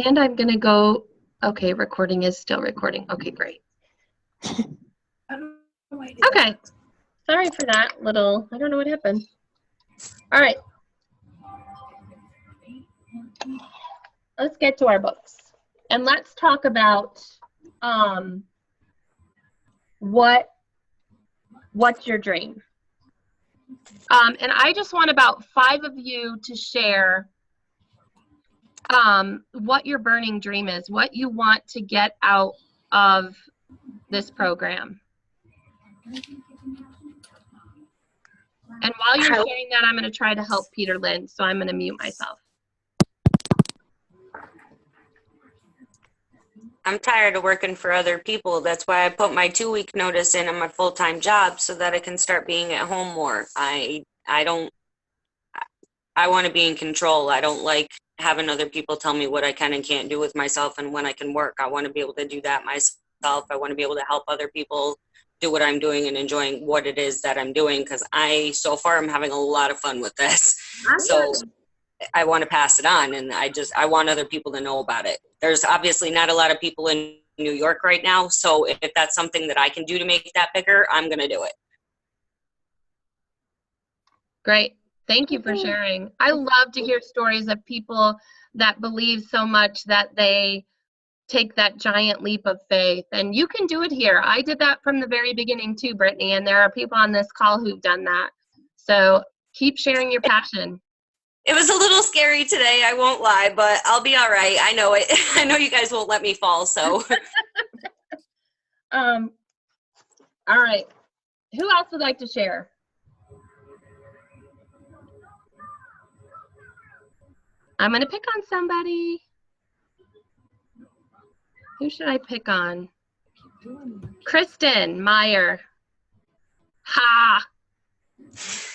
And I'm going to go, okay, recording is still recording. Okay, great. I don't know why I did that. Okay, sorry for that little, I don't know what happened. All right. Let's get to our books. And let's talk about what's your dream? And I just want about 5 of you to share what your burning dream is, what you want to get out of this program. And while you're sharing that, I'm going to try to help Peter Lynn, so I'm going to mute myself. I'm tired of working for other people. That's why I put my 2-week notice in on my full-time job so that I can start being at home more. I want to be in control. I don't like having other people tell me what I can and can't do with myself and when I can work. I want to be able to do that myself. I want to be able to help other people do what I'm doing and enjoying what it is that I'm doing, because so far I'm having a lot of fun with this. So I want to pass it on, and I want other people to know about it. There's obviously not a lot of people in New York right now, so if that's something that I can do to make that bigger, I'm going to do it. Great. Thank you for sharing. I love to hear stories of people that believe so much that they take that giant leap of faith. And you can do it here. I did that from the very beginning too, Brittany, and there are people on this call who've done that. So keep sharing your passion. It was a little scary today, I won't lie, but I'll be all right. I know it. I know you guys won't let me fall, so. All right. Who else would like to share? I'm going to pick on somebody. Who should I pick on? Kristen Meyer. Ha!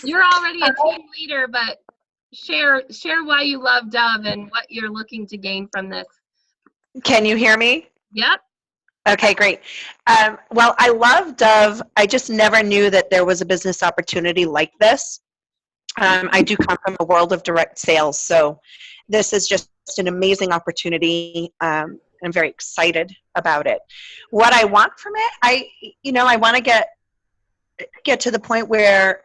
You're already a team leader, but share why you love Dove and what you're looking to gain from this. Can you hear me? Yep. Okay, great. Well, I love Dove. I just never knew that there was a business opportunity like this. I do come from a world of direct sales, so this is just an amazing opportunity. I'm very excited about it. What I want from it, I want to get to the point where,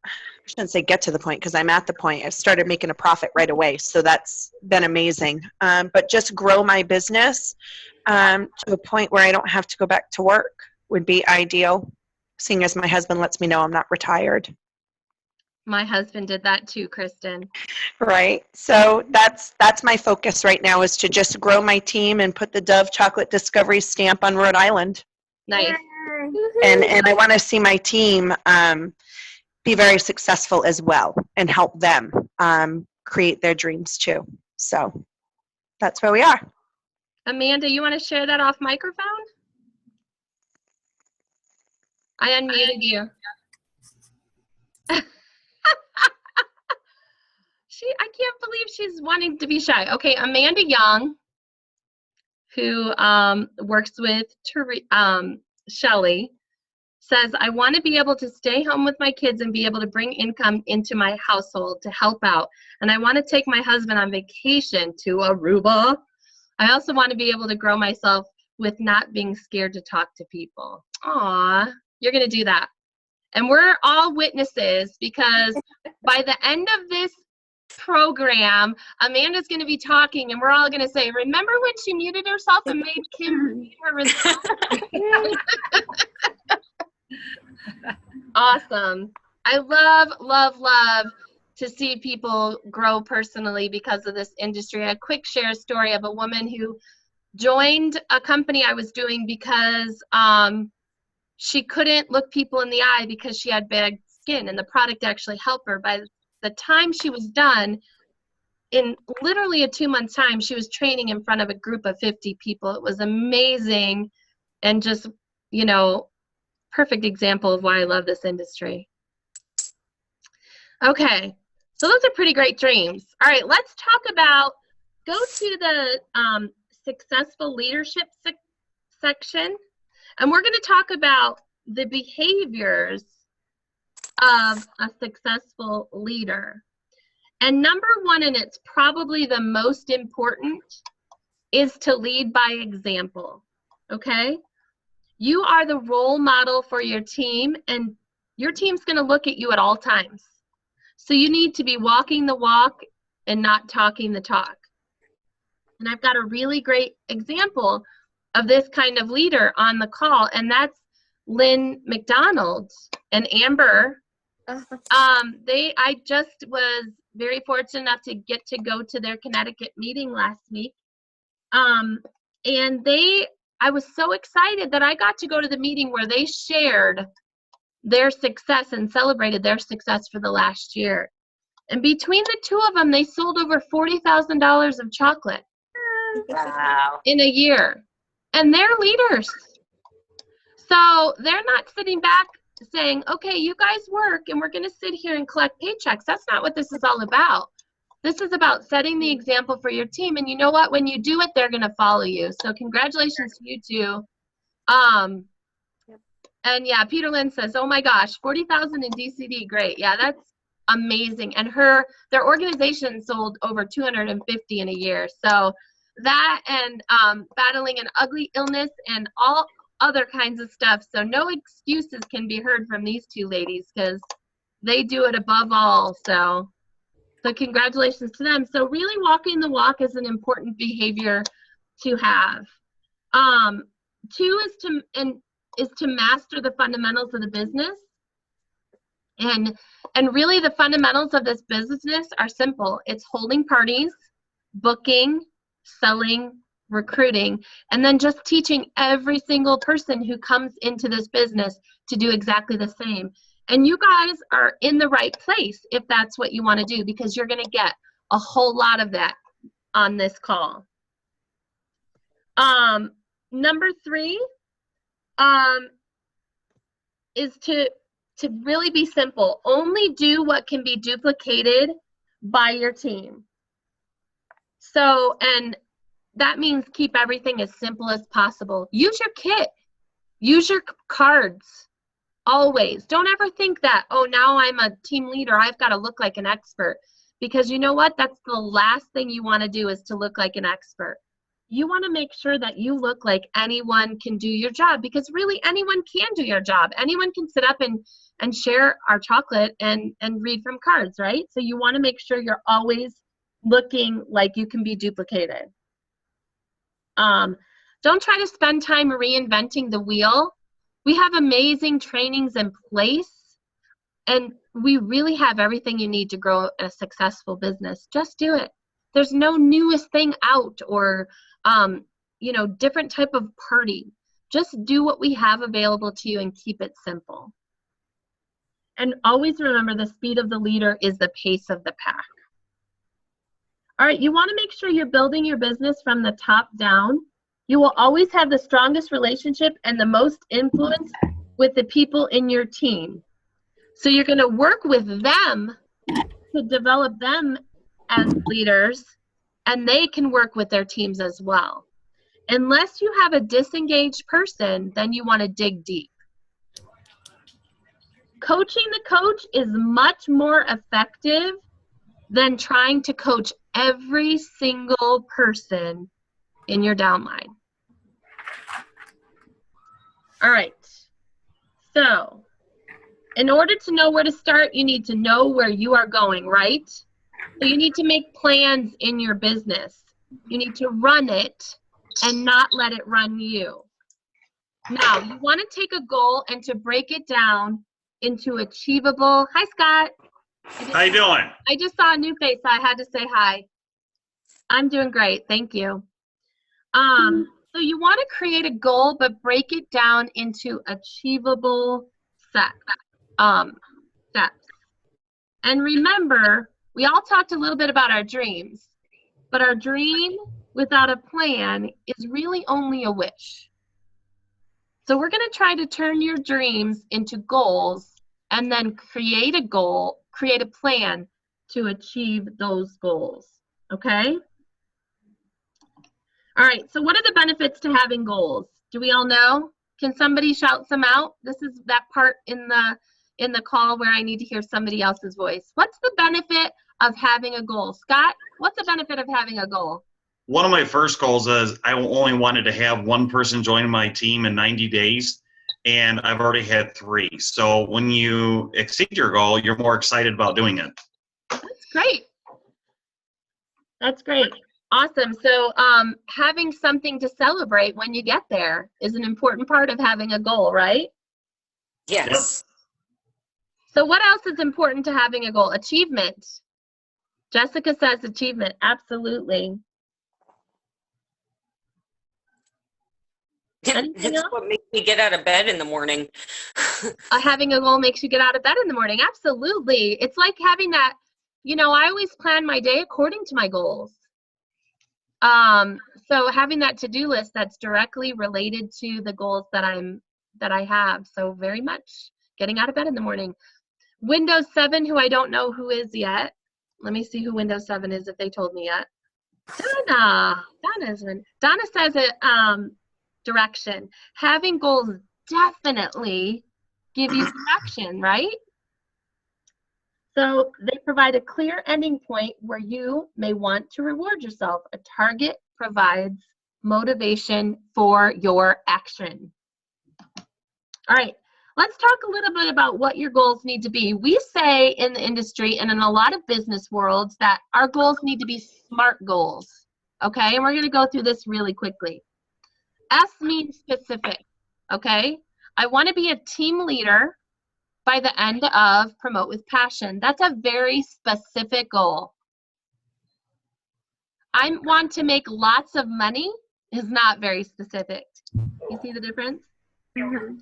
I shouldn't say get to the point, because I'm at the point. I've started making a profit right away, so that's been amazing. But just grow my business to a point where I don't have to go back to work would be ideal, seeing as my husband lets me know I'm not retired. My husband did that too, Kristen. Right. So that's my focus right now, is to just grow my team and put the Dove Chocolate Discovery stamp on Rhode Island. Nice. And I want to see my team be very successful as well and help them create their dreams too. So that's where we are. Amanda, you want to share that off microphone? I unmuted you. I can't believe she's wanting to be shy. Okay, Amanda Young, who works with Shelly, says, I want to be able to stay home with my kids and be able to bring income into my household to help out. And I want to take my husband on vacation to Aruba. I also want to be able to grow myself with not being scared to talk to people. Aw, you're going to do that. And we're all witnesses, because by the end of this program, Amanda's going to be talking and we're all going to say, remember when she muted herself and made Kim read her results? Awesome. I love to see people grow personally because of this industry. A quick share story of a woman who joined a company I was doing because she couldn't look people in the eye because she had bad skin, and the product actually helped her. By the time she was done, in literally a 2-month time, she was training in front of a group of 50 people. It was amazing, and just, perfect example of why I love this industry. Okay, so those are pretty great dreams. All right, let's talk about, go to the successful leadership section, and we're going to talk about the behaviors of a successful leader. And number one, and it's probably the most important, is to lead by example, okay? You are the role model for your team, and your team's going to look at you at all times. So you need to be walking the walk and not talking the talk. And I've got a really great example of this kind of leader on the call, and that's Lynn McDonald and Amber. I just was very fortunate enough to get to go to their Connecticut meeting last week. And I was so excited that I got to go to the meeting where they shared their success and celebrated their success for the last year. And between the two of them, they sold over $40,000 of chocolate. Wow. In a year. And they're leaders. So they're not sitting back saying, okay, you guys work and we're going to sit here and collect paychecks. That's not what this is all about. This is about setting the example for your team. And you know what? When you do it, they're going to follow you. So congratulations to you two. And yeah, Peter Lynn says, oh my gosh, 40,000 in DCD. Great. Yeah, that's amazing. And their organization sold over 250 in a year. So that and battling an ugly illness and all other kinds of stuff. So no excuses can be heard from these two ladies because they do it above all. So congratulations to them. So really walking the walk is an important behavior to have. Two is to master the fundamentals of the business. And really the fundamentals of this business are simple. It's holding parties, booking, selling, recruiting, and then just teaching every single person who comes into this business to do exactly the same. And you guys are in the right place if that's what you want to do, because you're going to get a whole lot of that on this call. Number 3 is to really be simple. Only do what can be duplicated by your team. So, and that means keep everything as simple as possible. Use your kit. Use your cards. Always. Don't ever think that, oh, now I'm a team leader, I've got to look like an expert. Because you know what? That's the last thing you want to do, is to look like an expert. You want to make sure that you look like anyone can do your job, because really anyone can do your job. Anyone can sit up and share our chocolate and read from cards, right? So you want to make sure you're always looking like you can be duplicated. Don't try to spend time reinventing the wheel. We have amazing trainings in place, and we really have everything you need to grow a successful business. Just do it. There's no newest thing out or, different type of party. Just do what we have available to you and keep it simple. And always remember, the speed of the leader is the pace of the pack. All right, you want to make sure you're building your business from the top down. You will always have the strongest relationship and the most influence with the people in your team. So you're going to work with them to develop them as leaders, and they can work with their teams as well. Unless you have a disengaged person, then you want to dig deep. Coaching the coach is much more effective than trying to coach every single person in your downline. All right, so in order to know where to start, you need to know where you are going, right? So you need to make plans in your business. You need to run it and not let it run you. Now, you want to take a goal and to break it down into achievable. Hi, Scott. How you doing? I just saw a new face, so I had to say hi. I'm doing great, thank you. So you want to create a goal, but break it down into achievable steps. And remember, we all talked a little bit about our dreams, but our dream without a plan is really only a wish. So we're going to try to turn your dreams into goals and then create a plan to achieve those goals, okay? All right, so what are the benefits to having goals? Do we all know? Can somebody shout some out? This is that part in the call where I need to hear somebody else's voice. What's the benefit of having a goal? Scott, what's the benefit of having a goal? one of my first goals is I only wanted to have one person join my team in 90 days, and I've already had 3. So when you exceed your goal, you're more excited about doing it. That's great. That's great. Awesome. So having something to celebrate when you get there is an important part of having a goal, right? Yes. So what else is important to having a goal? Achievement. Jessica says achievement. Absolutely. Anything It's else? what makes me get out of bed in the morning. Having a goal makes you get out of bed in the morning. Absolutely. It's like having that, you know, I always plan my day according to my goals. So having that to-do list that's directly related to the goals that I have. So very much getting out of bed in the morning. Windows 7, who I don't know who is yet. Let me see who Windows 7 is if they told me yet. Donna says it, direction. Having goals definitely give you direction, right? So they provide a clear ending point where you may want to reward yourself. A target provides motivation for your action. All right, let's talk a little bit about what your goals need to be. We say in the industry and in a lot of business worlds that our goals need to be SMART goals, okay? And we're gonna go through this really quickly. S means specific, okay? I wanna be a team leader by the end of Promote with Passion. That's a very specific goal. I want to make lots of money is not very specific. You see the difference? Mm-hmm.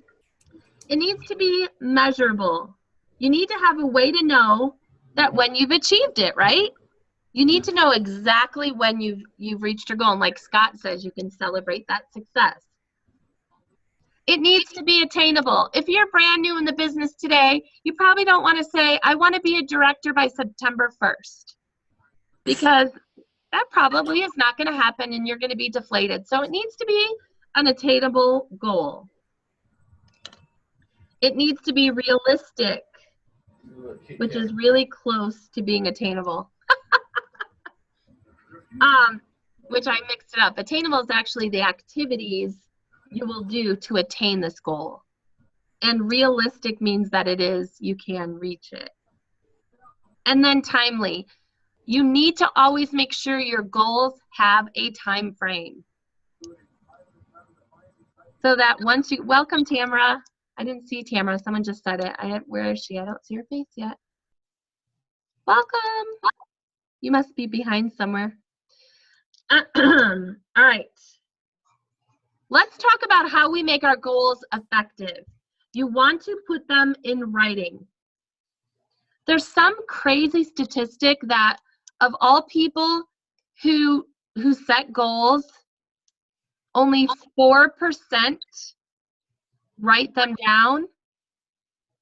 It needs to be measurable. You need to have a way to know that when you've achieved it, right? You need to know exactly when you've reached your goal. And like Scott says, you can celebrate that success. It needs to be attainable. If you're brand new in the business today, you probably don't want to say, I want to be a director by September 1st, because that probably is not going to happen and you're going to be deflated. So it needs to be an attainable goal. It needs to be realistic, which is really close to being attainable. Which I mixed it up. Attainable is actually the activities you will do to attain this goal. And realistic means that you can reach it. And then timely. You need to always make sure your goals have a time frame. So that once you, welcome Tamara. I didn't see Tamara, someone just said it. Where is she? I don't see her face yet. Welcome. You must be behind somewhere. All right. Let's talk about how we make our goals effective. You want to put them in writing. There's some crazy statistic that of all people who set goals, only 4% write them down.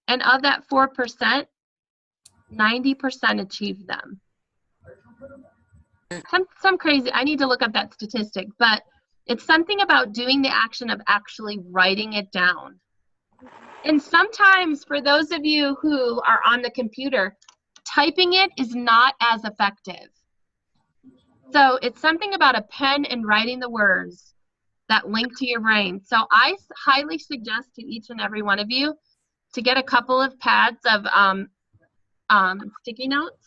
And of that 4%, 90% achieve them. Some crazy, I need to look up that statistic, but it's something about doing the action of actually writing it down. And sometimes for those of you who are on the computer, typing it is not as effective. So it's something about a pen and writing the words that link to your brain. So I highly suggest to each and every one of you to get a couple of pads of sticky notes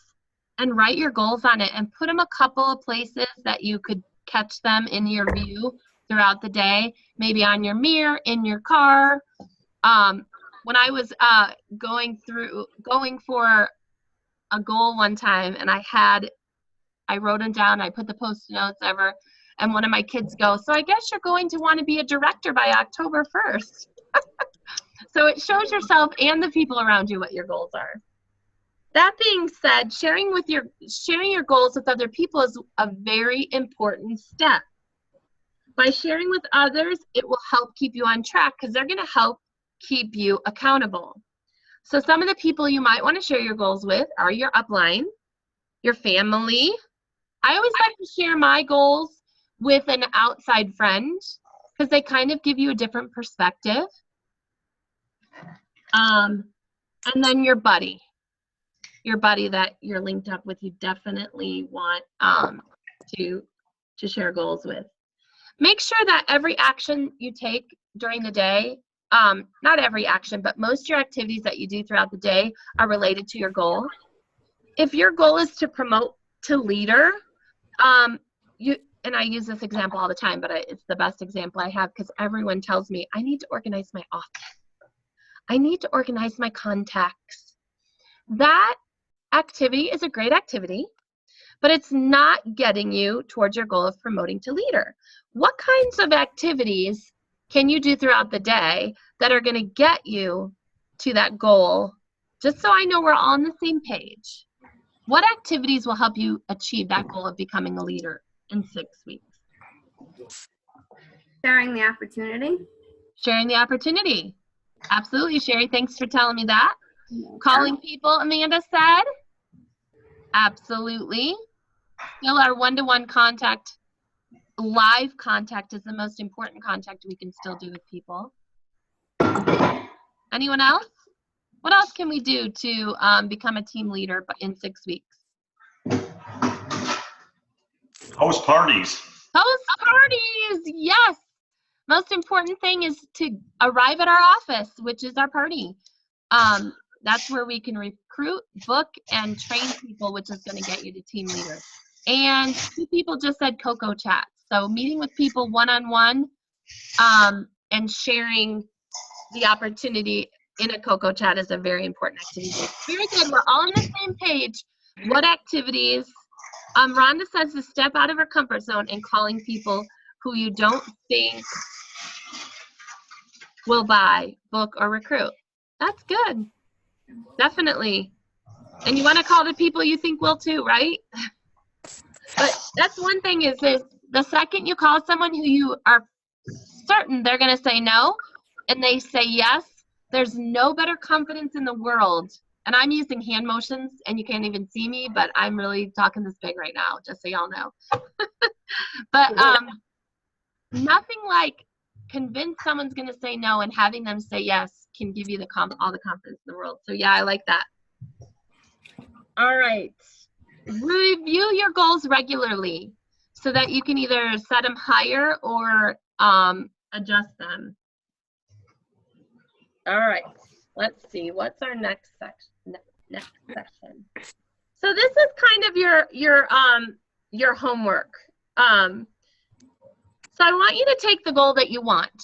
and write your goals on it and put them a couple of places that you could catch them in your view throughout the day, maybe on your mirror, in your car. When I was going for a goal one time, and I wrote them down, I put the post-it notes over, and one of my kids goes, so I guess you're going to want to be a director by October 1st. So it shows yourself and the people around you what your goals are. That being said, sharing your goals with other people is a very important step. By sharing with others, it will help keep you on track because they're going to help keep you accountable. So some of the people you might want to share your goals with are your upline, your family. I always like to share my goals with an outside friend because they kind of give you a different perspective. And then your buddy that you're linked up with, you definitely want to to share goals with. Make sure that every action you take during the day, not every action, but most of your activities that you do throughout the day are related to your goal. If your goal is to promote to leader, and I use this example all the time, but it's the best example I have because everyone tells me I need to organize my office. I need to organize my contacts. That activity is a great activity, but it's not getting you towards your goal of promoting to leader. What kinds of activities can you do throughout the day that are going to get you to that goal? Just so I know we're all on the same page. What activities will help you achieve that goal of becoming a leader in 6 weeks? Sharing the opportunity. Sharing the opportunity. Absolutely, Sherry. Thanks for telling me that. Calling people, Amanda said. Absolutely. Still our one-to-one contact, live contact is the most important contact we can still do with people. Anyone else? What else can we do to become a team leader in 6 weeks? Host parties. Host parties, yes. Most important thing is to arrive at our office, which is our party. That's where we can recruit, book, and train people, which is going to get you to team leader. And 2 people just said Cocoa Chat. So meeting with people one-on-one and sharing the opportunity in a Cocoa Chat is a very important activity. Very good. We're all on the same page. What activities? Rhonda says to step out of her comfort zone and calling people who you don't think will buy, book, or recruit. That's good. Definitely. And you want to call the people you think will too, right? But that's one thing is the second you call someone who you are certain they're going to say no, and they say yes, there's no better confidence in the world. And I'm using hand motions, and you can't even see me, but I'm really talking this big right now, just so y'all know. But nothing like convince someone's going to say no and having them say yes can give you all the confidence in the world. So yeah, I like that. All right. Review your goals regularly so that you can either set them higher or adjust them. All right. Let's see. What's our next section? Next section. So this is kind of your homework. So I want you to take the goal that you want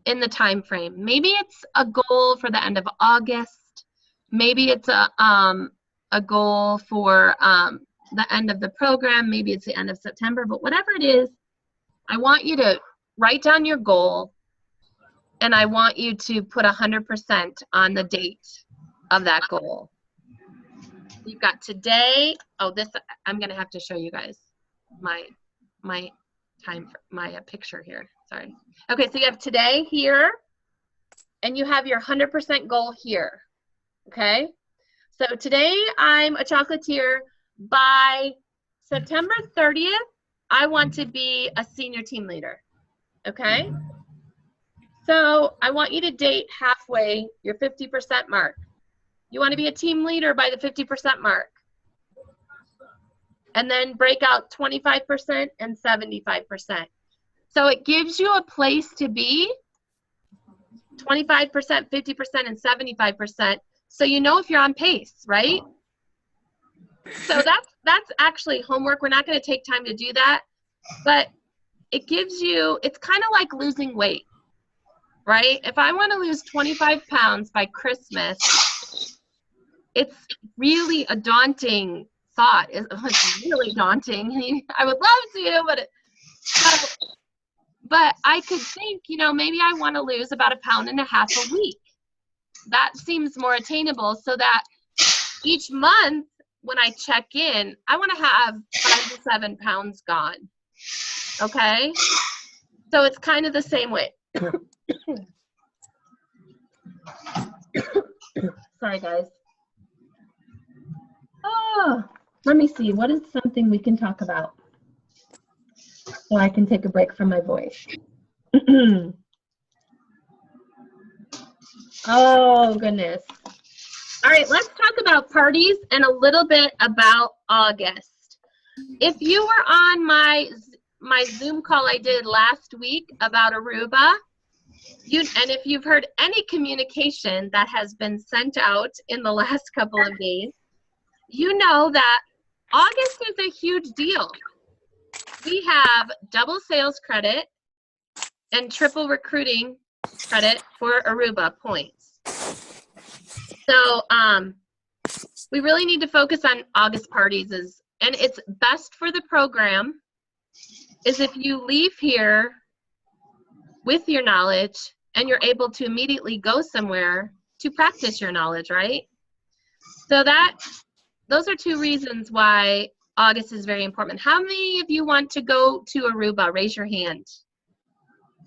in the time frame. Maybe it's a goal for the end of August. Maybe it's a goal for the end of the program. Maybe it's the end of September. But whatever it is, I want you to write down your goal, and I want you to put 100% on the date of that goal. You've got today. Oh, this I'm gonna have to show you guys my picture here. Sorry. Okay, so you have today here, and you have your 100% goal here. Okay. So today I'm a chocolatier. By September 30th, I want to be a senior team leader. Okay. So I want you to date halfway your 50% mark. You want to be a team leader by the 50% mark. And then break out 25% and 75%. So it gives you a place to be 25%, 50%, and 75%. So you know if you're on pace, right? So that's actually homework. We're not going to take time to do that, but it gives you, it's kind of like losing weight, right? If I want to lose 25 pounds by Christmas, it's really a daunting thought. It's really daunting. I would love to, but I could think, maybe I want to lose about 1.5 pounds a week. That seems more attainable, so that each month when I check in, I want to have 5 to 7 pounds gone. Okay? So it's kind of the same way. Sorry, guys. Oh, let me see. What is something we can talk about so I can take a break from my voice? Oh, goodness. All right, let's talk about parties and a little bit about August. If you were on my Zoom call I did last week about Aruba, and if you've heard any communication that has been sent out in the last couple of days, you know that August is a huge deal. We have double sales credit and triple recruiting credit for Aruba points. So we really need to focus on August parties, and it's best for the program is if you leave here with your knowledge and you're able to immediately go somewhere to practice your knowledge, right? So those are two reasons why August is very important. How many of you want to go to Aruba? Raise your hand.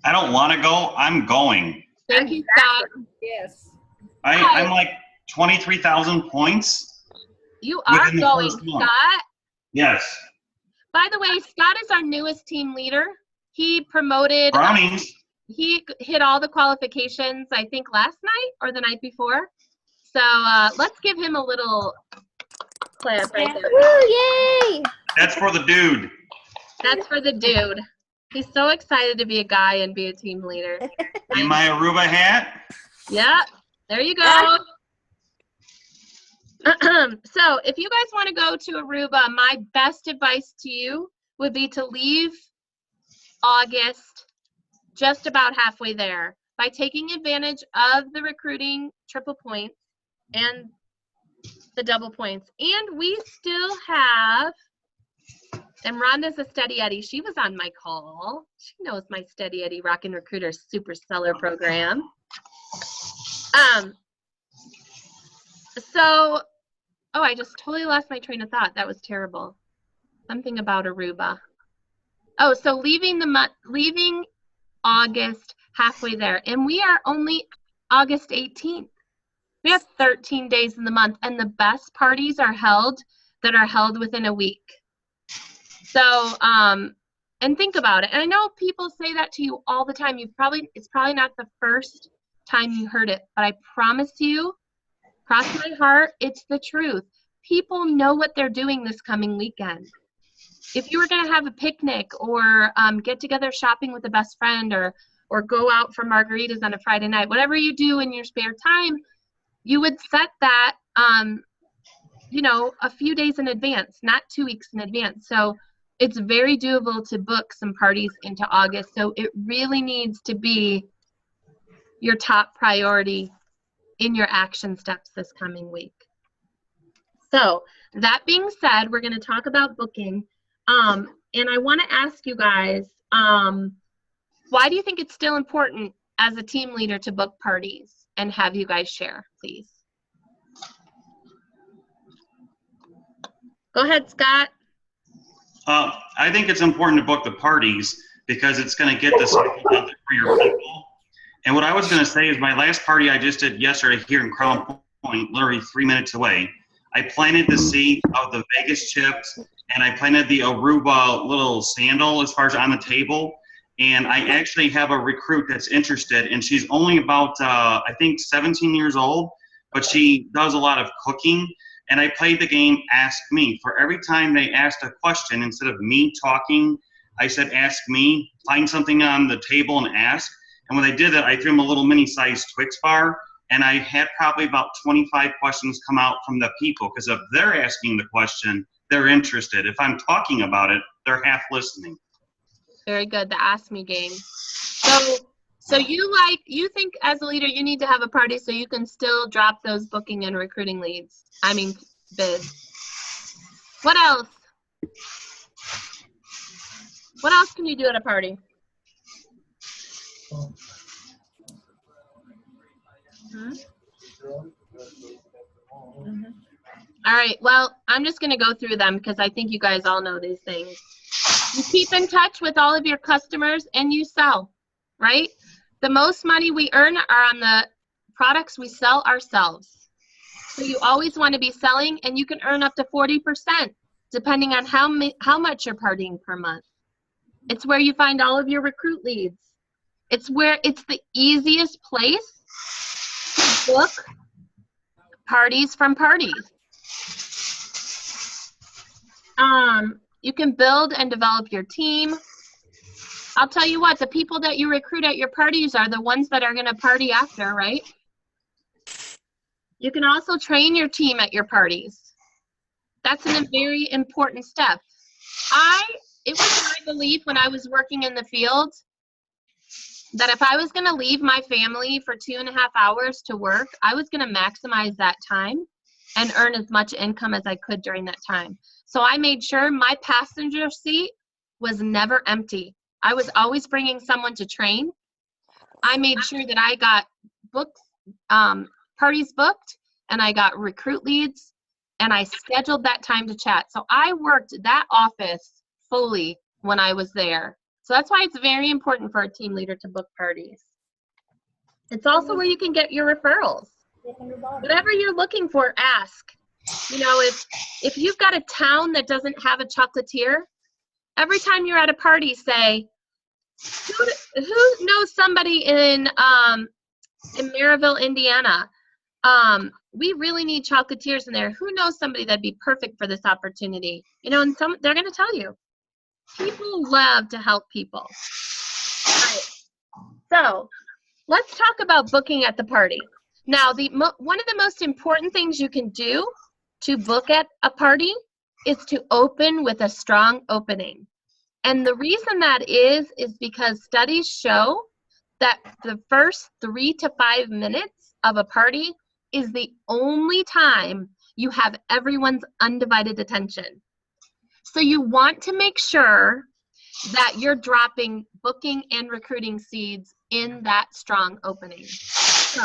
I don't want to go. I'm going. Thank you, Scott. Yes. I'm like 23,000 points. You are Within the going, first month. Scott. Yes. By the way, Scott is our newest team leader. He promoted, Brownies. he hit all the qualifications, I think last night or the night before. So let's give him a little clap right there. Woo, yay! That's for the dude. That's for the dude. He's so excited to be a guy and be a team leader. In my Aruba hat. Yeah, there you go. So if you guys want to go to Aruba, my best advice to you would be to leave August just about halfway there by taking advantage of the recruiting triple points and the double points. And we still have, and Rhonda's a Steady Eddie. She was on my call. She knows my Steady Eddie Rockin' Recruiter Super Seller program. So, oh, I just totally lost my train of thought. That was terrible. Something about Aruba. Oh, so leaving August halfway there, and we are only August 18th. We have 13 days in the month, and the best parties are held within a week. So, and think about it. And I know people say that to you all the time. It's probably not the first time you heard it, but I promise you, cross my heart, it's the truth. People know what they're doing this coming weekend. If you were going to have a picnic or get together shopping with a best friend or go out for margaritas on a Friday night, whatever you do in your spare time, you would set that, a few days in advance, not 2 weeks in advance. So it's very doable to book some parties into August. So it really needs to be your top priority in your action steps this coming week. So that being said, we're going to talk about booking. And I want to ask you guys, why do you think it's still important as a team leader to book parties, and have you guys share, please? Go ahead, Scott. I think it's important to book the parties because it's going to get the cycle out there for your people. And what I was going to say is my last party I just did yesterday here in Crown Point, literally 3 minutes away, I planted the seed of the Vegas chips, and I planted the Aruba little sandal as far as on the table. And I actually have a recruit that's interested, and she's only about, I think, 17 years old, but she does a lot of cooking. And I played the game Ask Me. For every time they asked a question, instead of me talking, I said, ask me, find something on the table and ask. And when they did that, I threw them a little mini-sized Twix bar, and I had probably about 25 questions come out from the people, because if they're asking the question, they're interested. If I'm talking about it, they're half listening. Very good, the Ask Me game. So you think as a leader you need to have a party so you can still drop those booking and recruiting leads. I mean bids. What else? What else can you do at a party? All right, well, I'm just going to go through them because I think you guys all know these things. You keep in touch with all of your customers and you sell, right? The most money we earn are on the products we sell ourselves. So you always want to be selling, and you can earn up to 40% depending on how much you're partying per month. It's where you find all of your recruit leads. It's the easiest place to book parties from parties. You can build and develop your team. I'll tell you what, the people that you recruit at your parties are the ones that are going to party after, right? You can also train your team at your parties. That's a very important step. It was my belief when I was working in the field that if I was going to leave my family for 2.5 hours to work, I was going to maximize that time and earn as much income as I could during that time. So I made sure my passenger seat was never empty. I was always bringing someone to train. I made sure that I got parties booked, and I got recruit leads, and I scheduled that time to chat. So I worked that office fully when I was there. So that's why it's very important for a team leader to book parties. It's also where you can get your referrals. Whatever you're looking for, ask. You know, if you've got a town that doesn't have a chocolatier, every time you're at a party, say, who knows somebody in Maryville, Indiana? We really need chocolatiers in there. Who knows somebody that'd be perfect for this opportunity? You know, and they're going to tell you. People love to help people. All right. So let's talk about booking at the party. Now, one of the most important things you can do to book at a party is to open with a strong opening. And the reason that is because studies show that the first 3 to 5 minutes of a party is the only time you have everyone's undivided attention. So you want to make sure that you're dropping booking and recruiting seeds in that strong opening. So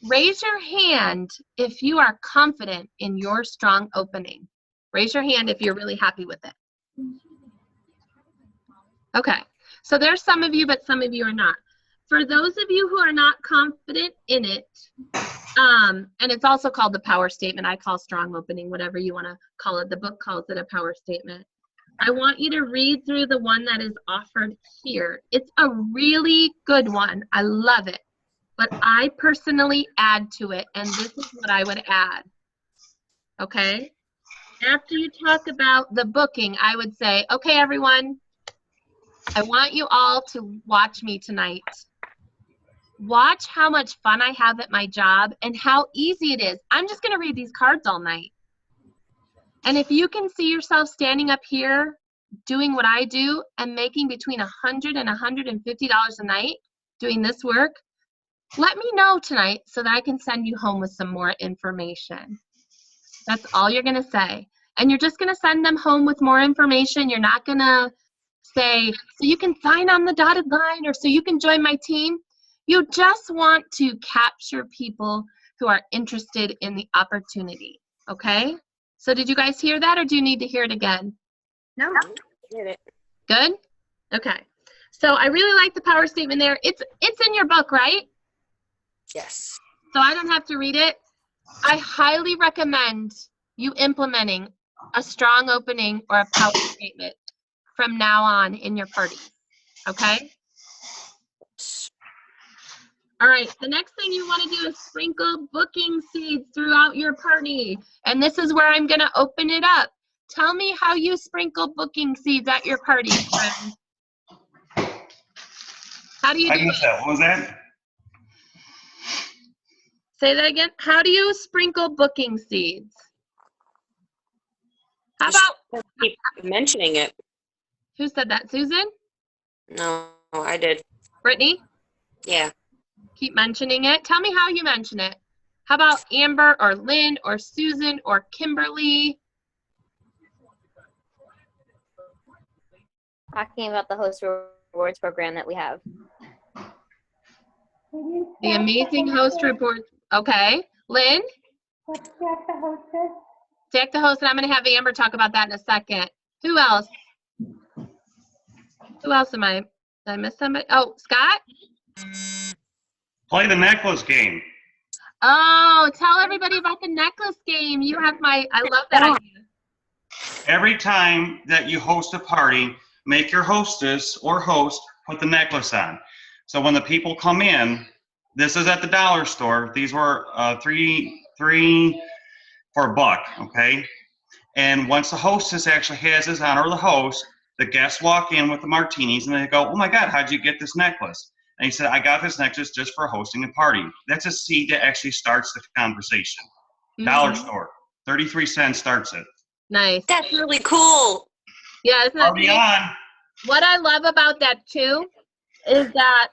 raise your hand if you are confident in your strong opening. Raise your hand if you're really happy with it. Okay, so there's some of you, but some of you are not. For those of you who are not confident in it, and it's also called the power statement. I call strong opening, whatever you want to call it. The book calls it a power statement. I want you to read through the one that is offered here. It's a really good one. I love it. But I personally add to it, and this is what I would add. Okay? After you talk about the booking, I would say, okay, everyone, I want you all to watch me tonight. Watch how much fun I have at my job and how easy it is. I'm just going to read these cards all night. And if you can see yourself standing up here doing what I do and making between $100 and $150 a night doing this work, let me know tonight so that I can send you home with some more information. That's all you're going to say. And you're just going to send them home with more information. You're not going to say, so you can sign on the dotted line or so you can join my team. You just want to capture people who are interested in the opportunity, okay? So did you guys hear that, or do you need to hear it again? No. Get it. Good? Okay. So I really like the power statement there. It's in your book, right? Yes. So I don't have to read it. I highly recommend you implementing a strong opening or a power statement from now on in your party, okay? All right, the next thing you want to do is sprinkle booking seeds throughout your party. And this is where I'm going to open it up. Tell me how you sprinkle booking seeds at your party, friends. How do you do it? What was that? Say that again. How do you sprinkle booking seeds? How about? Keep mentioning it. Who said that? Susan? No, I did. Brittany? Yeah. Keep mentioning it. Tell me how you mention it. How about Amber or Lynn or Susan or Kimberly? Talking about the host rewards program that we have. The amazing host reports. Okay. Lynn? Stack the host, and I'm going to have Amber talk about that in a second. Who else? Who else am I? Did I miss somebody? Oh, Scott? Play the necklace game. Oh, tell everybody about the necklace game. You have I love that idea. Every time that you host a party, make your hostess or host put the necklace on. So when the people come in, this is at the dollar store. These were three for $1, okay? And once the hostess actually has this on, or the host, the guests walk in with the martinis and they go, oh my God, how'd you get this necklace? And he said, I got this necklace just for hosting a party. That's a seed that actually starts the conversation. Dollar store, 33 cents starts it. Nice. That's really cool. Yeah, isn't that Party cool? on. What I love about that too is that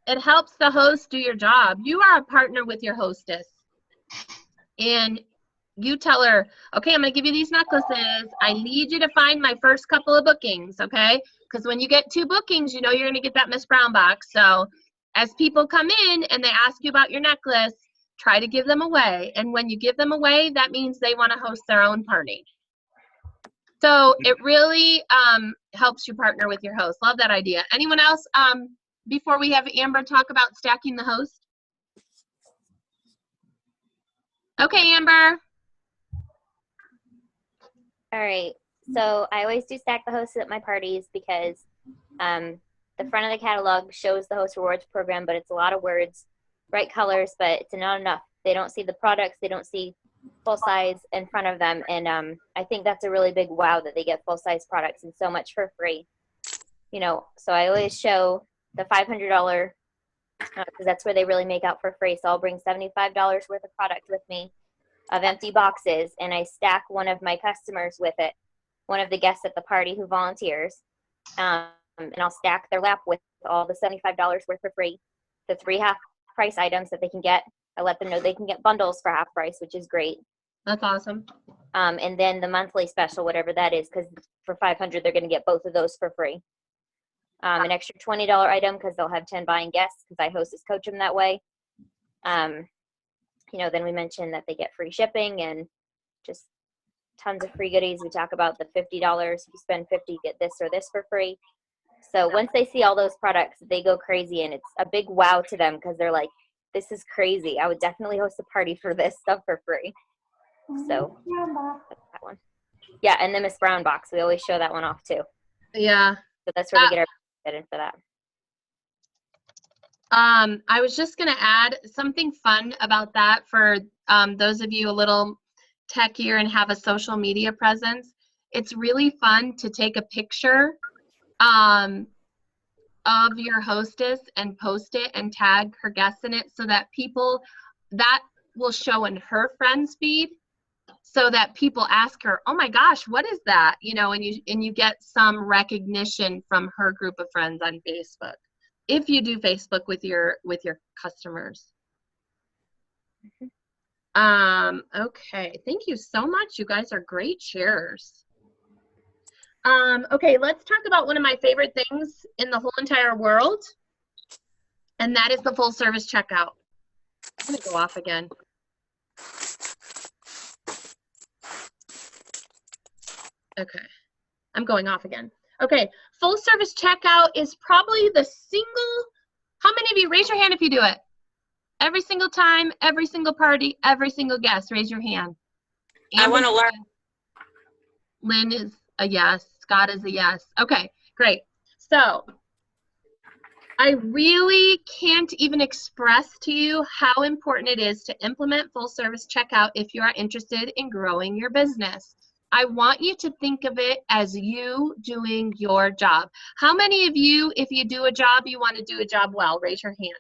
it helps the host do your job. You are a partner with your hostess. And you tell her, okay, I'm going to give you these necklaces. I need you to find my first couple of bookings, okay? Because when you get 2 bookings, you know you're going to get that Miss Brown box. So as people come in and they ask you about your necklace, try to give them away. And when you give them away, that means they want to host their own party. So it really helps you partner with your host. Love that idea. Anyone else before we have Amber talk about stacking the host? Okay, Amber. All right. So I always do stack the hosts at my parties because the front of the catalog shows the host rewards program, but it's a lot of words, bright colors, but it's not enough. They don't see the products. They don't see full size in front of them. And I think that's a really big wow that they get full size products and so much for free. You know, so I always show the $500 because that's where they really make out for free. So I'll bring $75 worth of product with me of empty boxes, and I stack one of my customers with it, one of the guests at the party who volunteers, and I'll stack their lap with all the $75 worth for free, the 3 half price items that they can get. I let them know they can get bundles for half price, which is great. That's awesome. And then the monthly special, whatever that is, because for $500 they're going to get both of those for free. An extra $20 item because they'll have 10 buying guests because I hostess coach them that way. You know, then we mentioned that they get free shipping and just tons of free goodies. We talk about the $50. If you spend $50, you get this or this for free. So once they see all those products, they go crazy, and it's a big wow to them because they're like, this is crazy. I would definitely host a party for this stuff for free. So that's that one. Yeah, and the Miss Brown box. We always show that one off too. Yeah. So that's where we get our in for that. I was just going to add something fun about that for those of you a little techier and have a social media presence. It's really fun to take a picture of your hostess and post it and tag her guests in it so that people, that will show in her friends feed so that people ask her, oh my gosh, what is that? You know, and you get some recognition from her group of friends on Facebook. If you do Facebook with your customers. Okay, thank you so much. You guys are great sharers. Okay, let's talk about one of my favorite things in the whole entire world, and that is the full service checkout. I'm gonna go off again. Okay, I'm going off again. Okay, full service checkout is probably the single, how many of you, raise your hand if you do it? Every single time, every single party, every single guest, raise your hand. I want to learn. Lynn is a yes, Scott is a yes. Okay, great. So I really can't even express to you how important it is to implement full service checkout if you are interested in growing your business. I want you to think of it as you doing your job. How many of you, if you do a job, you want to do a job well? Raise your hand.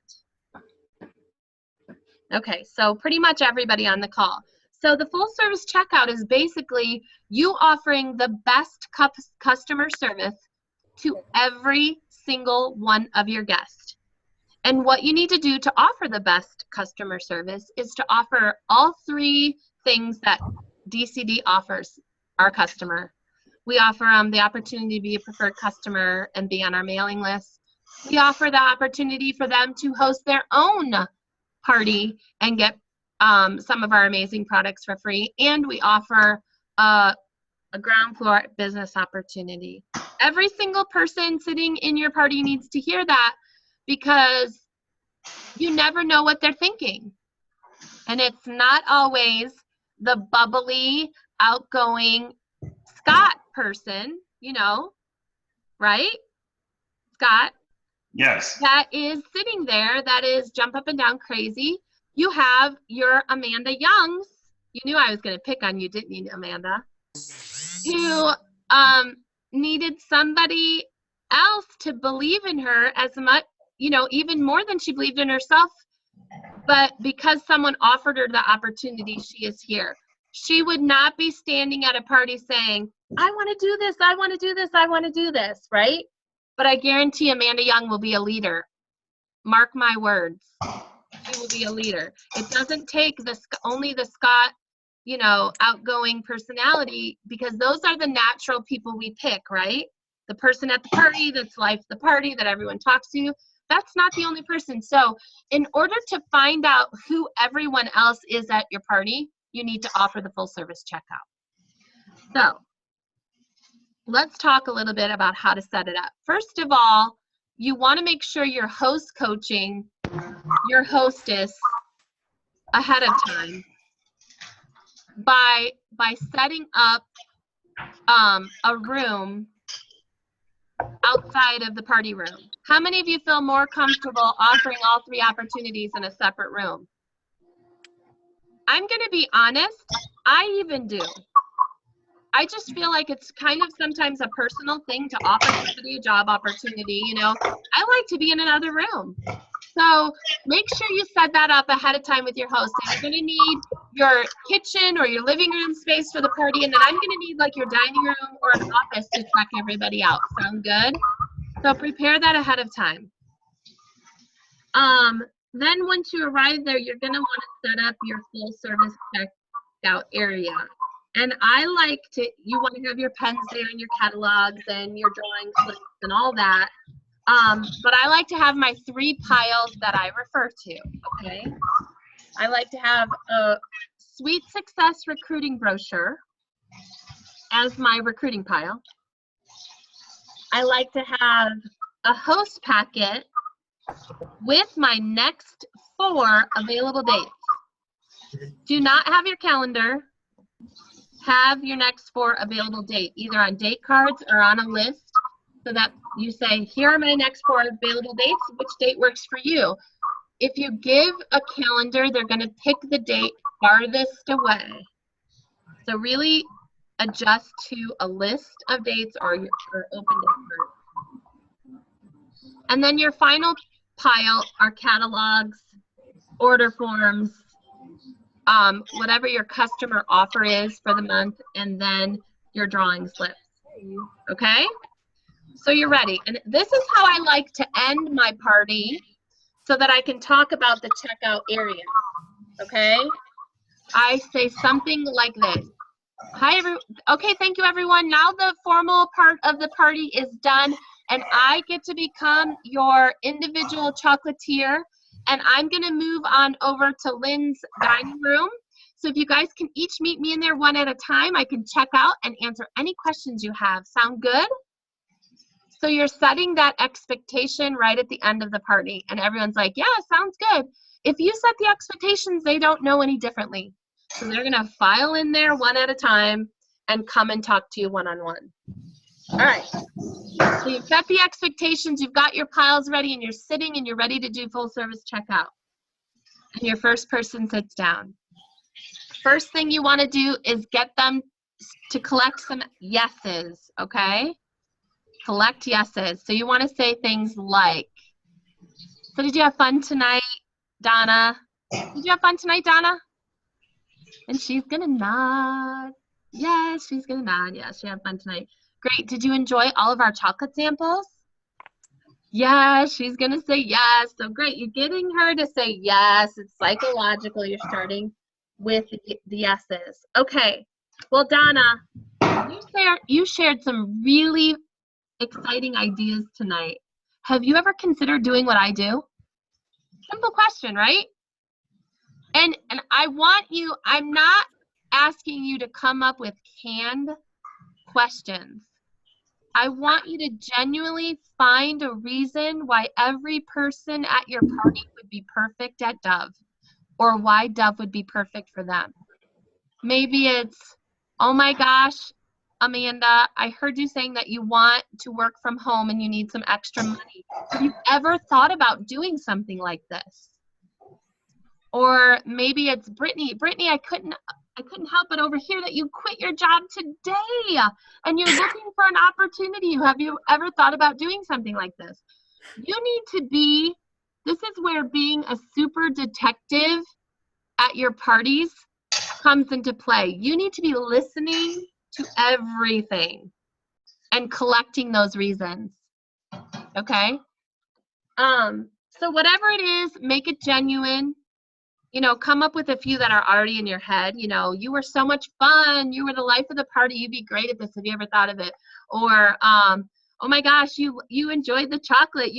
Okay, so pretty much everybody on the call. So the full service checkout is basically you offering the best customer service to every single one of your guests. And what you need to do to offer the best customer service is to offer all 3 things that DCD offers our customer. We offer them the opportunity to be a preferred customer and be on our mailing list. We offer the opportunity for them to host their own party and get some of our amazing products for free. And we offer a ground floor business opportunity. Every single person sitting in your party needs to hear that because you never know what they're thinking. And it's not always the bubbly, outgoing Scott person, you know, right? Scott? Yes. That is sitting there, that is jump up and down crazy. You have your Amanda Youngs. You knew I was going to pick on you, didn't you, Amanda? Who needed somebody else to believe in her as much, you know, even more than she believed in herself. But because someone offered her the opportunity, she is here. She would not be standing at a party saying, I want to do this, I want to do this, I want to do this, right? But I guarantee Amanda Young will be a leader. Mark my words. She will be a leader. It doesn't take only the Scott, you know, outgoing personality, because those are the natural people we pick, right? The person at the party that's life the party that everyone talks to. That's not the only person. So in order to find out who everyone else is at your party, you need to offer the full service checkout. So let's talk a little bit about how to set it up. First of all, you want to make sure you're host coaching your hostess ahead of time by setting up a room outside of the party room. How many of you feel more comfortable offering all 3 opportunities in a separate room? I'm going to be honest, I even do. I just feel like it's kind of sometimes a personal thing to offer somebody a job opportunity, you know. I like to be in another room. So make sure you set that up ahead of time with your host. So you're going to need your kitchen or your living room space for the party, and then I'm going to need like your dining room or an office to check everybody out. Sound good? So prepare that ahead of time. Then once you arrive there, you're going to want to set up your full service checkout area. And I like to, you want to have your pens there and your catalogs and your drawing slips and all that. But I like to have my 3 piles that I refer to, okay? I like to have a Sweet Success recruiting brochure as my recruiting pile. I like to have a host packet with my next 4 available dates. Do not have your calendar. Have your next 4 available date, either on date cards or on a list, so that you say, here are my next 4 available dates, which date works for you. If you give a calendar, they're going to pick the date farthest away. So really adjust to a list of dates or open date cards. And then your final pile are catalogs, order forms, whatever your customer offer is for the month, and then your drawing slips. Okay? So you're ready. And this is how I like to end my party so that I can talk about the checkout area. Okay? I say something like this. Hi, everyone. Okay, thank you, everyone. Now the formal part of the party is done, and I get to become your individual chocolatier. And I'm going to move on over to Lynn's dining room. So if you guys can each meet me in there one at a time, I can check out and answer any questions you have. Sound good? So you're setting that expectation right at the end of the party. And everyone's like, yeah, sounds good. If you set the expectations, they don't know any differently. So they're going to file in there one at a time and come and talk to you one-on-one. All right. So you've set the expectations, you've got your piles ready, and you're sitting and you're ready to do full service checkout. And your first person sits down. First thing you want to do is get them to collect some yeses, okay? Collect yeses. So you want to say things like, so did you have fun tonight, Donna? Did you have fun tonight, Donna? And she's going to nod. Yes, she's going to nod. Yes, she had fun tonight. Great. Did you enjoy all of our chocolate samples? Yes, she's going to say yes. So great. You're getting her to say yes. It's psychological. You're starting with the yeses. Okay. Well, Donna, you shared some really exciting ideas tonight. Have you ever considered doing what I do? Simple question, right? And I want you, I'm not asking you to come up with canned questions. I want you to genuinely find a reason why every person at your party would be perfect at Dove, or why Dove would be perfect for them. Maybe it's, oh my gosh, Amanda, I heard you saying that you want to work from home and you need some extra money. Have you ever thought about doing something like this? Or maybe it's Brittany. Brittany, I couldn't help but overhear that you quit your job today and you're looking for an opportunity. Have you ever thought about doing something like this? You need to be, this is where being a super detective at your parties comes into play. You need to be listening to everything and collecting those reasons. Okay? So whatever it is, make it genuine. You know, come up with a few that are already in your head. You know, you were so much fun. You were the life of the party. You'd be great at this. Have you ever thought of it? Or, oh my gosh, you enjoyed the chocolate.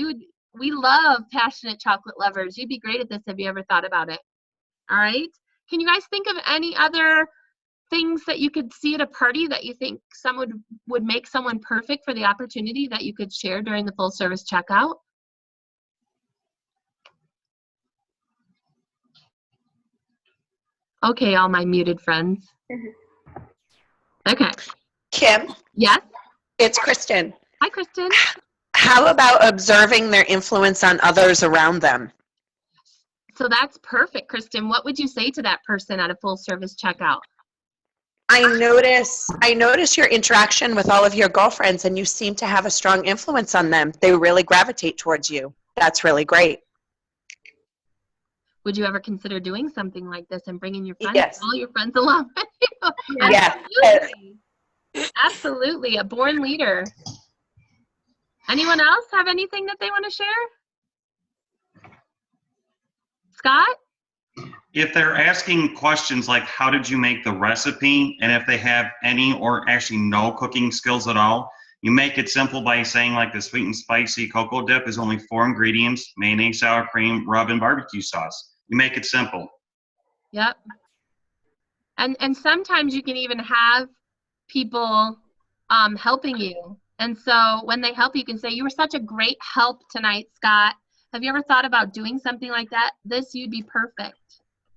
We love passionate chocolate lovers. You'd be great at this. Have you ever thought about it? All right. Can you guys think of any other things that you could see at a party that you think someone would make someone perfect for the opportunity that you could share during the full service checkout? Okay, all my muted friends. Okay. Kim, Yes. it's Kristen. Hi, Kristen. How about observing their influence on others around them? So that's perfect, Kristen. What would you say to that person at a full service checkout? I notice your interaction with all of your girlfriends, and you seem to have a strong influence on them. They really gravitate towards you. That's really great. Would you ever consider doing something like this and bringing your friends, Yes. all your friends along with you? Yes. Absolutely. Absolutely. A born leader. Anyone else have anything that they want to share? Scott? If they're asking questions like, how did you make the recipe? And if they have any or actually no cooking skills at all, you make it simple by saying like the sweet and spicy cocoa dip is only 4 ingredients: mayonnaise, sour cream, rub, and barbecue sauce. You make it simple. Yep. And sometimes you can even have people helping you. And so when they help, you can say, you were such a great help tonight, Scott. Have you ever thought about doing something like that? You'd be perfect.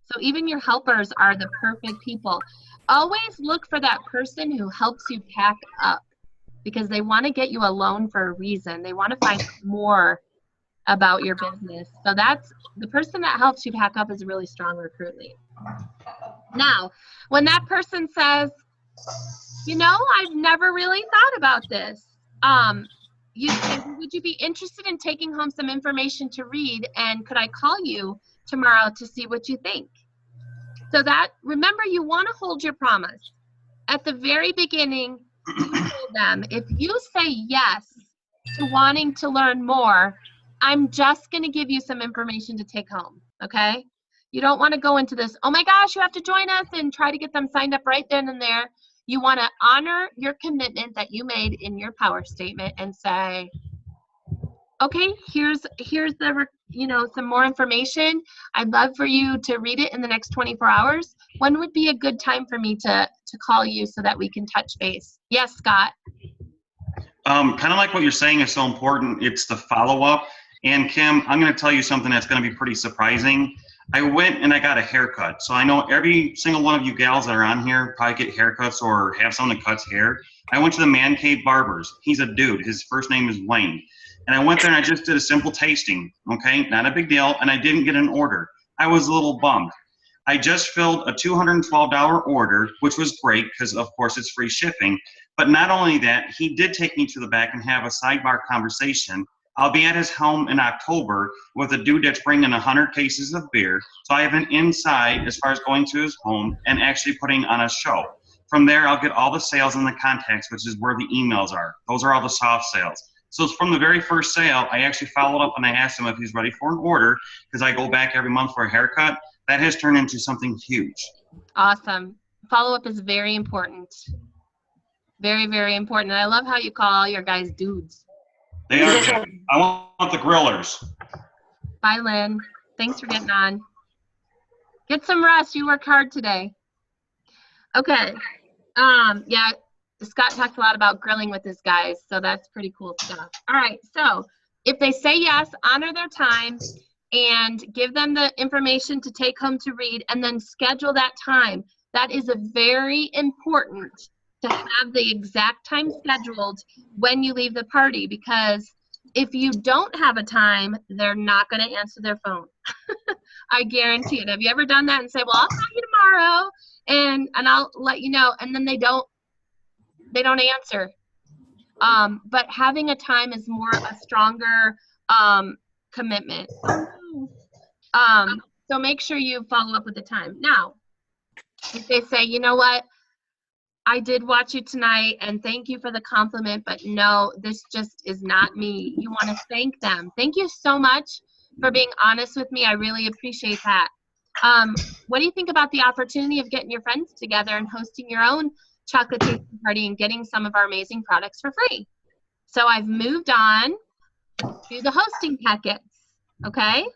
So even your helpers are the perfect people. Always look for that person who helps you pack up, because they want to get you alone for a reason. They want to find more about your business. So that's the person that helps you pack up is a really strong recruit lead. Now, when that person says, you know, I've never really thought about this. You say, would you be interested in taking home some information to read? And could I call you tomorrow to see what you think? So that, remember, you want to hold your promise. At the very beginning, you told them, if you say yes to wanting to learn more, I'm just going to give you some information to take home, okay? You don't want to go into this, oh my gosh, you have to join us, and try to get them signed up right then and there. You want to honor your commitment that you made in your power statement and say, okay, here's the, you know, some more information. I'd love for you to read it in the next 24 hours. When would be a good time for me to call you so that we can touch base? Yes, Scott. Kind of like what you're saying is so important. It's the follow-up. And Kim, I'm going to tell you something that's going to be pretty surprising. I went and I got a haircut. So I know every single one of you gals that are on here probably get haircuts or have someone that cuts hair. I went to the Man Cave Barbers. He's a dude. His first name is Wayne. And I went there and I just did a simple tasting. Okay, not a big deal. And I didn't get an order. I was a little bummed. I just filled a $212 order, which was great because, of course, it's free shipping. But not only that, he did take me to the back and have a sidebar conversation. I'll be at his home in October with a dude that's bringing 100 cases of beer. So I have an inside as far as going to his home and actually putting on a show. From there, I'll get all the sales and the contacts, which is where the emails are. Those are all the soft sales. So from the very first sale, I actually followed up and I asked him if he's ready for an order, because I go back every month for a haircut. That has turned into something huge. Awesome. Follow-up is very important. Very, very important. And I love how you call all your guys dudes. They are. I want the grillers. Bye, Lynn. Thanks for getting on. Get some rest. You worked hard today. Okay. Yeah, Scott talked a lot about grilling with his guys, so that's pretty cool stuff. All right, so if they say yes, honor their time and give them the information to take home to read, and then schedule that time. That is a very important to have the exact time scheduled when you leave the party, because if you don't have a time, they're not going to answer their phone. I guarantee it. Have you ever done that and say, well, I'll call you tomorrow, and I'll let you know. And then they don't answer. But having a time is a stronger commitment. So make sure you follow up with the time. Now, if they say, you know what, I did watch you tonight and thank you for the compliment, but no, this just is not me. You want to thank them. Thank you so much for being honest with me. I really appreciate that. What do you think about the opportunity of getting your friends together and hosting your own chocolate tasting party and getting some of our amazing products for free? So I've moved on to the hosting packets, okay?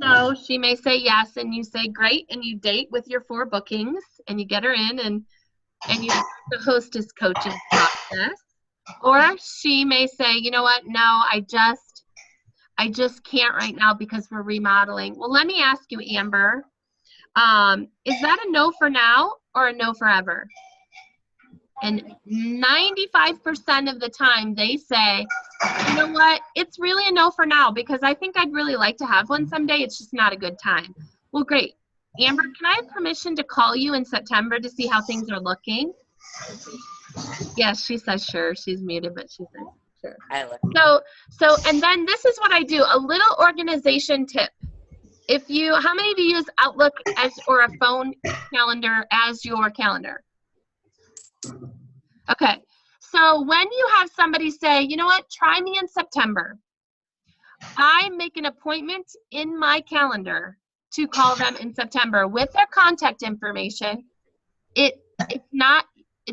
So she may say yes, and you say great, and you date with your 4 bookings, and you get her in, and you start the hostess coaching process. Or she may say, you know what, no, I just can't right now because we're remodeling. Well, let me ask you, Amber, is that a no for now or a no forever? And 95% of the time they say, you know what, it's really a no for now because I think I'd really like to have one someday. It's just not a good time. Well, great. Amber, can I have permission to call you in September to see how things are looking? Yes, she says sure. She's muted, but she says sure. So, and then this is what I do, a little organization tip. How many of you use Outlook or a phone calendar as your calendar? Okay, so when you have somebody say, you know what, try me in September, I make an appointment in my calendar to call them in September with their contact information. It's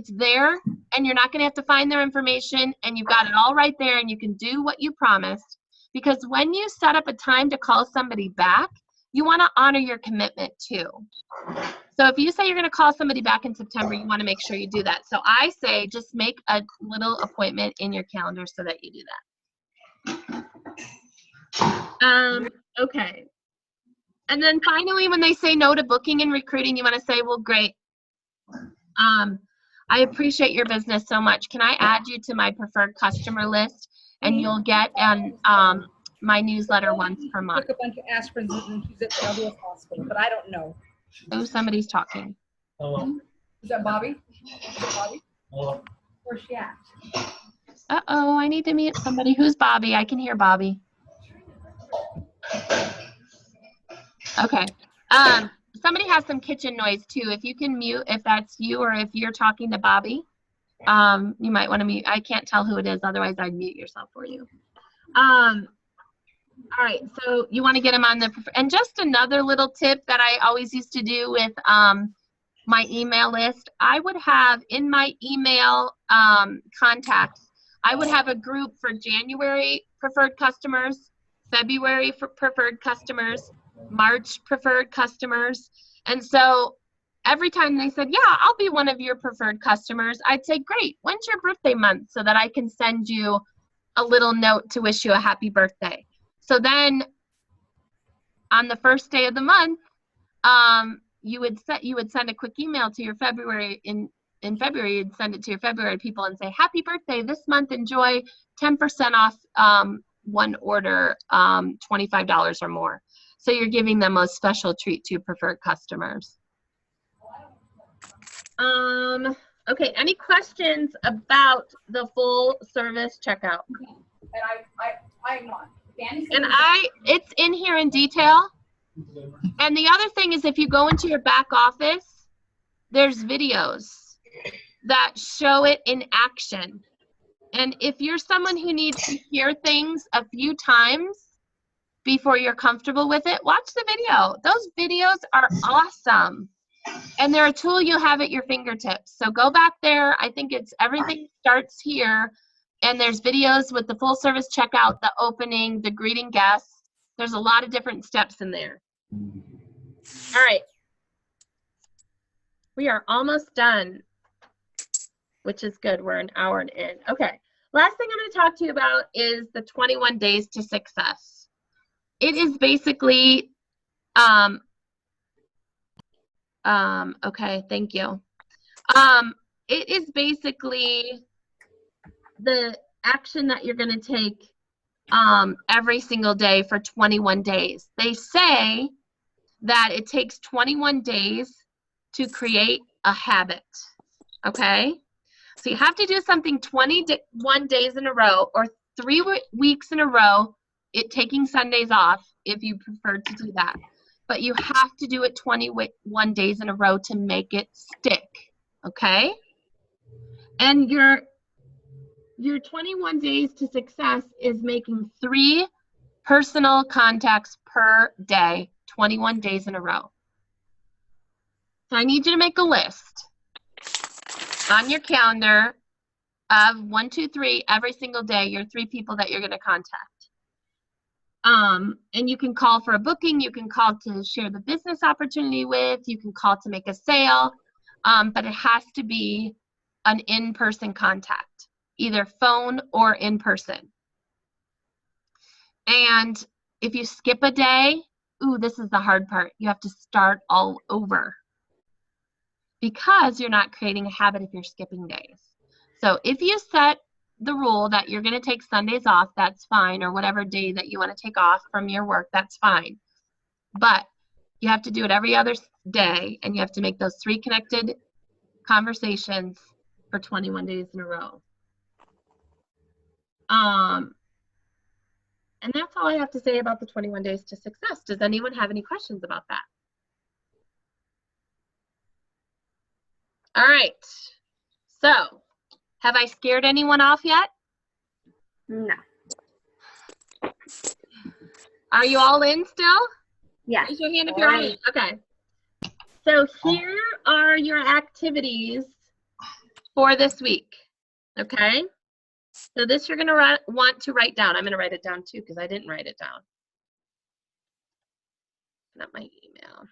there, and you're not going to have to find their information, and you've got it all right there, and you can do what you promised. Because when you set up a time to call somebody back, you want to honor your commitment too. So if you say you're going to call somebody back in September, you want to make sure you do that. So I say just make a little appointment in your calendar so that you do that. Okay. And then finally, when they say no to booking and recruiting, you want to say, well, great. I appreciate your business so much. Can I add you to my preferred customer list? And you'll get my newsletter once per month. Took a bunch of aspirins and she's at the LDS hospital, but I don't know. Oh, somebody's talking. Hello. Is that Bobby? Is that Bobby? Hello. Where's she at? Uh-oh, I need to mute somebody. Who's Bobby? I can hear Bobby. Okay. Somebody has some kitchen noise too. If you can mute, if that's you or if you're talking to Bobby, you might want to mute. I can't tell who it is. Otherwise, I'd mute yourself for you. All right. So you want to get them on the, and just another little tip that I always used to do with my email list. I would have in my email contacts, I would have a group for January preferred customers, February for preferred customers, March preferred customers. And so every time they said, yeah, I'll be one of your preferred customers, I'd say, great, when's your birthday month so that I can send you a little note to wish you a happy birthday. So then on the first day of the month, you would send a quick email to your February, in February, you'd send it to your February people and say, happy birthday, this month enjoy 10% off one order, $25 or more. So you're giving them a special treat to preferred customers. Okay, any questions about the full service checkout? And I'm not. And it's in here in detail. And the other thing is if you go into your back office, there's videos that show it in action. And if you're someone who needs to hear things a few times before you're comfortable with it, watch the video. Those videos are awesome. And they're a tool you'll have at your fingertips. So go back there. I think it's everything starts here. And there's videos with the full service checkout, the opening, the greeting guests. There's a lot of different steps in there. All right. We are almost done, which is good. We're an hour in. Okay. Last thing I'm going to talk to you about is the 21 days to success. It is basically, okay, thank you. It is basically the action that you're going to take every single day for 21 days. They say that it takes 21 days to create a habit, okay? So you have to do something 21 days in a row or 3 weeks in a row, taking Sundays off if you prefer to do that. But you have to do it 21 days in a row to make it stick, okay? And your 21 days to success is making 3 personal contacts per day, 21 days in a row. So I need you to make a list on your calendar of 1, 2, 3 every single day, your 3 people that you're going to contact. And you can call for a booking, you can call to share the business opportunity with, you can call to make a sale, but it has to be an in-person contact, either phone or in person. And if you skip a day, ooh, this is the hard part. You have to start all over because you're not creating a habit if you're skipping days. So if you set the rule that you're going to take Sundays off, that's fine, or whatever day that you want to take off from your work, that's fine. But you have to do it every other day, and you have to make those 3 connected conversations for 21 days in a row. And that's all I have to say about the 21 days to success. Does anyone have any questions about that? All right. So, have I scared anyone off yet? No. Are you all in still? Yeah. Raise your hand if you're all in. Okay. So here are your activities for this week. Okay. So this you're going to want to write down. I'm going to write it down too because I didn't write it down. Not my email.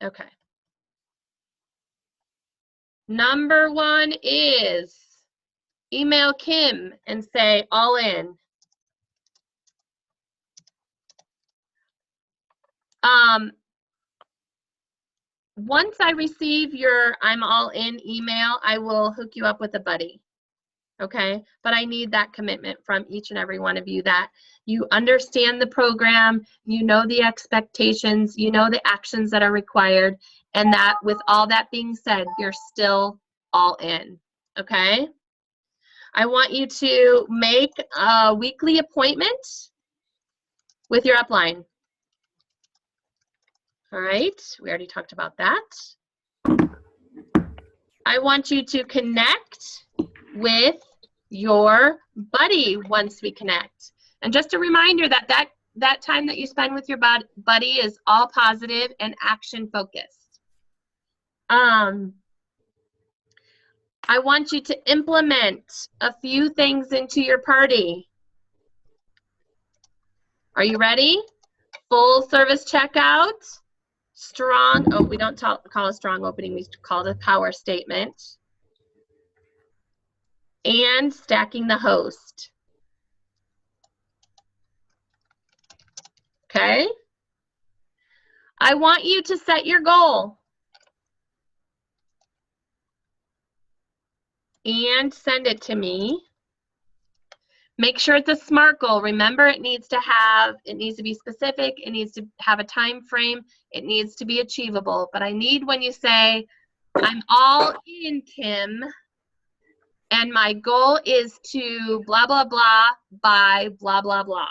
Okay. Number 1 is email Kim and say all in. Once I receive your I'm all in email, I will hook you up with a buddy. Okay, but I need that commitment from each and every one of you that you understand the program, you know the expectations, you know the actions that are required, and that with all that being said, you're still all in. Okay, I want you to make a weekly appointment with your upline. All right, we already talked about that. I want you to connect with your buddy once we connect. And just a reminder that that time that you spend with your buddy is all positive and action focused. I want you to implement a few things into your party. Are you ready? Full service checkout, strong, oh, we don't call a strong opening, we call it a power statement, and stacking the host. Okay? I want you to set your goal and send it to me. Make sure it's a SMART goal. Remember, it needs to be specific, it needs to have a time frame, it needs to be achievable. But I need when you say, I'm all in, Kim, and my goal is to blah, blah, blah by blah, blah, blah.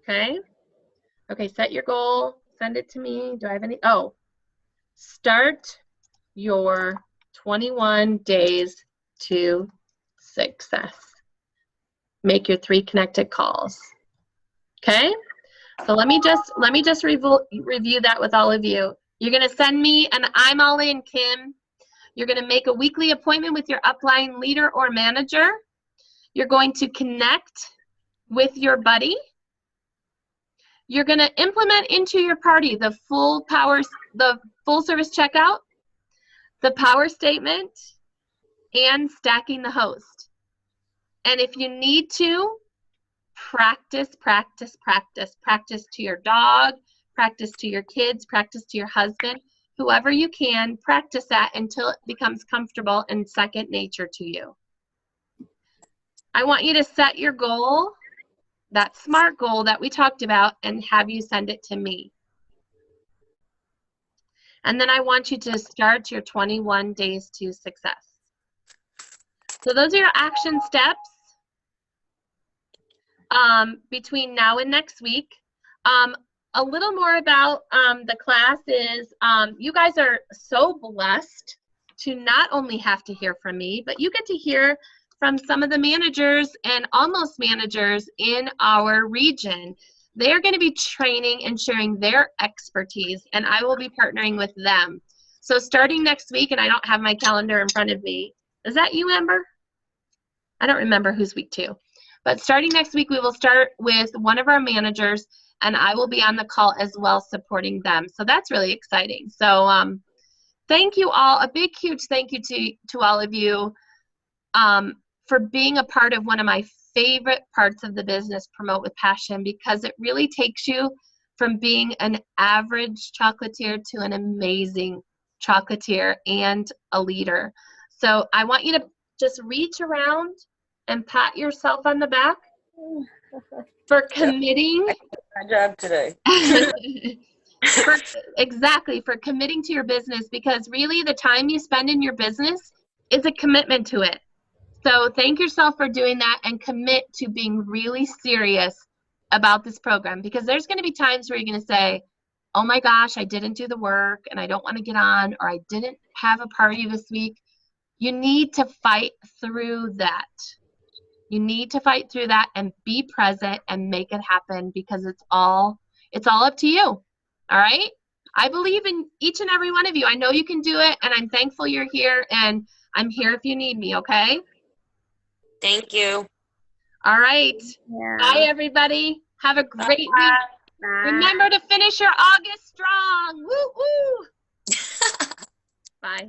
Okay? Okay, set your goal, send it to me. Do I have any? Oh, start your 21 days to success. Make your 3 connected calls. Okay? So let me just review that with all of you. You're going to send me an I'm all in, Kim. You're going to make a weekly appointment with your upline leader or manager. You're going to connect with your buddy. You're going to implement into your party the full service checkout, the power statement, and stacking the host. And if you need to, practice to your dog, practice to your kids, practice to your husband, whoever you can, practice that until it becomes comfortable and second nature to you. I want you to set your goal, that SMART goal that we talked about, and have you send it to me. And then I want you to start your 21 days to success. So those are your action steps between now and next week. A little more about the class is you guys are so blessed to not only have to hear from me, but you get to hear from some of the managers and almost managers in our region. They're going to be training and sharing their expertise, and I will be partnering with them. So starting next week, and I don't have my calendar in front of me. Is that you, Amber? I don't remember who's week 2. But starting next week, we will start with one of our managers, and I will be on the call as well supporting them. So that's really exciting. So thank you all. A big, huge thank you to all of you for being a part of one of my favorite parts of the business, Promote with Passion, because it really takes you from being an average chocolatier to an amazing chocolatier and a leader. So I want you to just reach around and pat yourself on the back for committing. My job today. Exactly, for committing to your business, because really the time you spend in your business is a commitment to it. So thank yourself for doing that and commit to being really serious about this program, because there's going to be times where you're going to say, oh my gosh, I didn't do the work and I don't want to get on, or I didn't have a party this week. You need to fight through that. You need to fight through that and be present and make it happen, because it's all up to you. All right? I believe in each and every one of you. I know you can do it, and I'm thankful you're here, and I'm here if you need me, okay? Thank you. All right. Yeah. Bye, everybody. Have a great week. Bye. Remember to finish your August strong. Woo, woo. Bye.